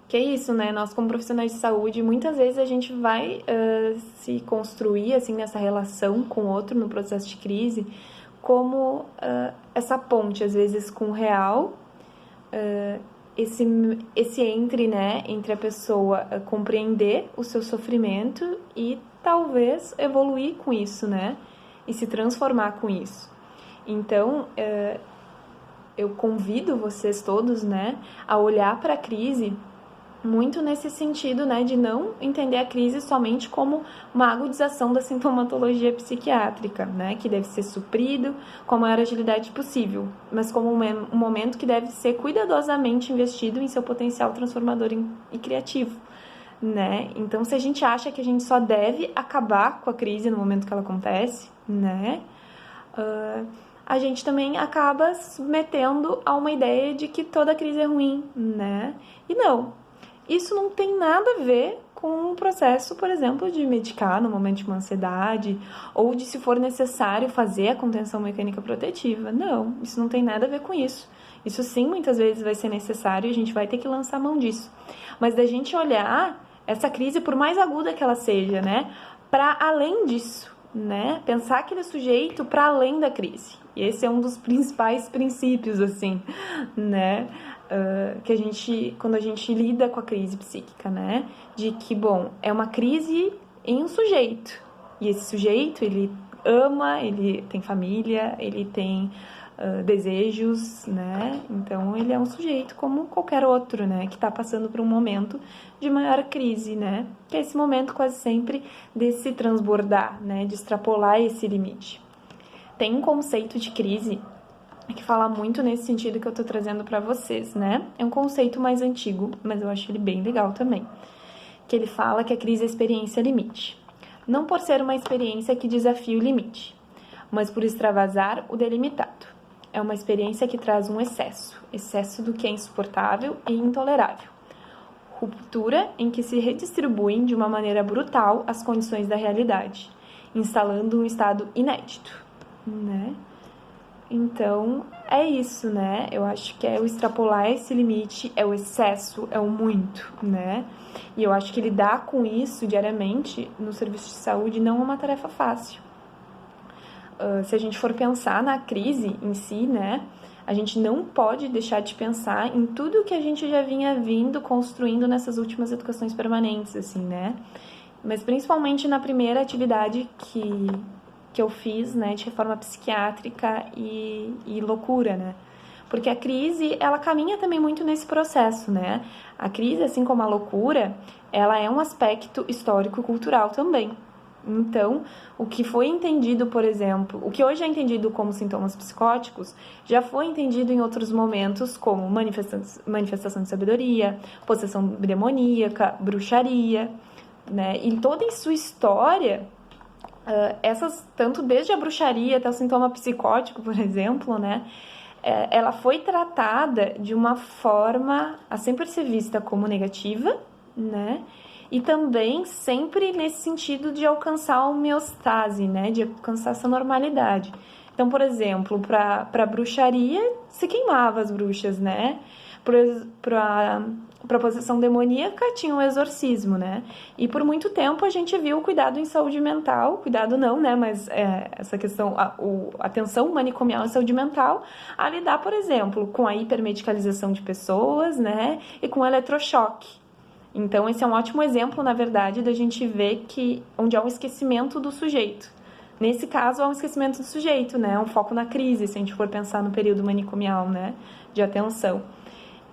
Que é isso, né? Nós, como profissionais de saúde, muitas vezes a gente vai se construir, assim, nessa relação com o outro no processo de crise, como essa ponte, às vezes, com o real, esse entre, né? Entre a pessoa compreender o seu sofrimento e talvez evoluir com isso, né? E se transformar com isso. Então, eu convido vocês todos, né, a olhar para a crise muito nesse sentido, né, de não entender a crise somente como uma agudização da sintomatologia psiquiátrica, né, que deve ser suprido com a maior agilidade possível, mas como um momento que deve ser cuidadosamente investido em seu potencial transformador e criativo, né. Então, se a gente acha que a gente só deve acabar com a crise no momento que ela acontece, né, a gente também acaba submetendo a uma ideia de que toda crise é ruim, né, e não. Isso não tem nada a ver com um processo, por exemplo, de medicar no momento de uma ansiedade ou de, se for necessário, fazer a contenção mecânica protetiva. Não, isso não tem nada a ver com isso. Isso sim, muitas vezes vai ser necessário e a gente vai ter que lançar mão disso. Mas da gente olhar essa crise, por mais aguda que ela seja, né, para além disso, né, pensar aquele sujeito para além da crise. E esse é um dos principais princípios, assim, né, que a gente, quando a gente lida com a crise psíquica, né, de que, bom, é uma crise em um sujeito, e esse sujeito, ele ama, ele tem família, ele tem desejos, né, então ele é um sujeito como qualquer outro, né, que está passando por um momento de maior crise, né, que é esse momento quase sempre de se transbordar, né, de extrapolar esse limite. Tem um conceito de crise que fala muito nesse sentido que eu tô trazendo para vocês, né? É um conceito mais antigo, mas eu acho ele bem legal também. Que ele fala que a crise é a experiência limite. Não por ser uma experiência que desafia o limite, mas por extravasar o delimitado. É uma experiência que traz um excesso do que é insuportável e intolerável. Ruptura em que se redistribuem de uma maneira brutal as condições da realidade, instalando um estado inédito, né? Então, é isso, né? Eu acho que é o extrapolar esse limite, é o excesso, é o muito, né? E eu acho que lidar com isso diariamente no serviço de saúde não é uma tarefa fácil. Se a gente for pensar na crise em si, né? A gente não pode deixar de pensar em tudo que a gente já vinha construindo nessas últimas educações permanentes, assim, né? Mas principalmente na primeira atividade que eu fiz, né, de reforma psiquiátrica e loucura, né? Porque a crise, ela caminha também muito nesse processo, né? A crise, assim como a loucura, ela é um aspecto histórico-cultural também. Então, o que foi entendido, por exemplo, o que hoje é entendido como sintomas psicóticos, já foi entendido em outros momentos como manifestação de sabedoria, possessão demoníaca, bruxaria, né? Em toda em sua história, essas, tanto desde a bruxaria até o sintoma psicótico, por exemplo, né, ela foi tratada de uma forma a sempre ser vista como negativa, né, e também sempre nesse sentido de alcançar a homeostase, né, de alcançar essa normalidade. Então, por exemplo, para a bruxaria, se queimava as bruxas, né, para possessão demoníaca tinha o exorcismo, né? E por muito tempo a gente viu o cuidado em saúde mental, cuidado não, né? Mas essa questão, a atenção manicomial em saúde mental, a lidar, por exemplo, com a hipermedicalização de pessoas, né? E com o eletrochoque. Então esse é um ótimo exemplo, na verdade, da gente ver que onde há um esquecimento do sujeito. Nesse caso, há um esquecimento do sujeito, né? Um foco na crise, se a gente for pensar no período manicomial, né? De atenção.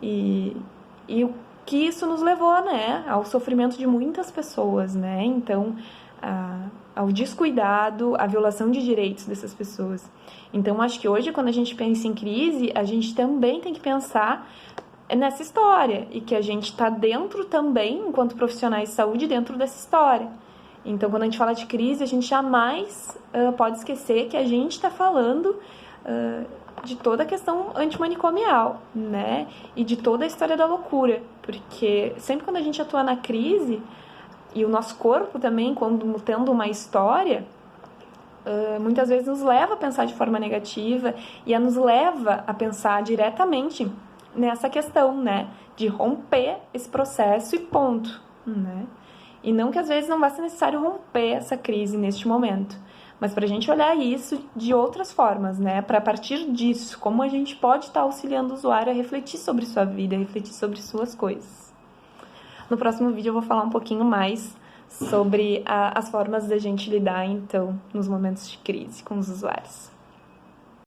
E o que isso nos levou, né, ao sofrimento de muitas pessoas, né, então, ao descuidado, à violação de direitos dessas pessoas. Então, acho que hoje, quando a gente pensa em crise, a gente também tem que pensar nessa história, e que a gente está dentro também, enquanto profissionais de saúde, dentro dessa história. Então, quando a gente fala de crise, a gente jamais pode esquecer que a gente está falando de toda a questão antimanicomial, né? E de toda a história da loucura. Porque sempre quando a gente atua na crise, e o nosso corpo também, quando tendo uma história, muitas vezes nos leva a pensar de forma negativa e nos leva a pensar diretamente nessa questão, né, de romper esse processo e ponto, né? E não que às vezes não vai ser necessário romper essa crise neste momento, mas para a gente olhar isso de outras formas, né? Para a partir disso, como a gente pode estar auxiliando o usuário a refletir sobre sua vida, a refletir sobre suas coisas. No próximo vídeo eu vou falar um pouquinho mais sobre as formas da gente lidar, então, nos momentos de crise com os usuários.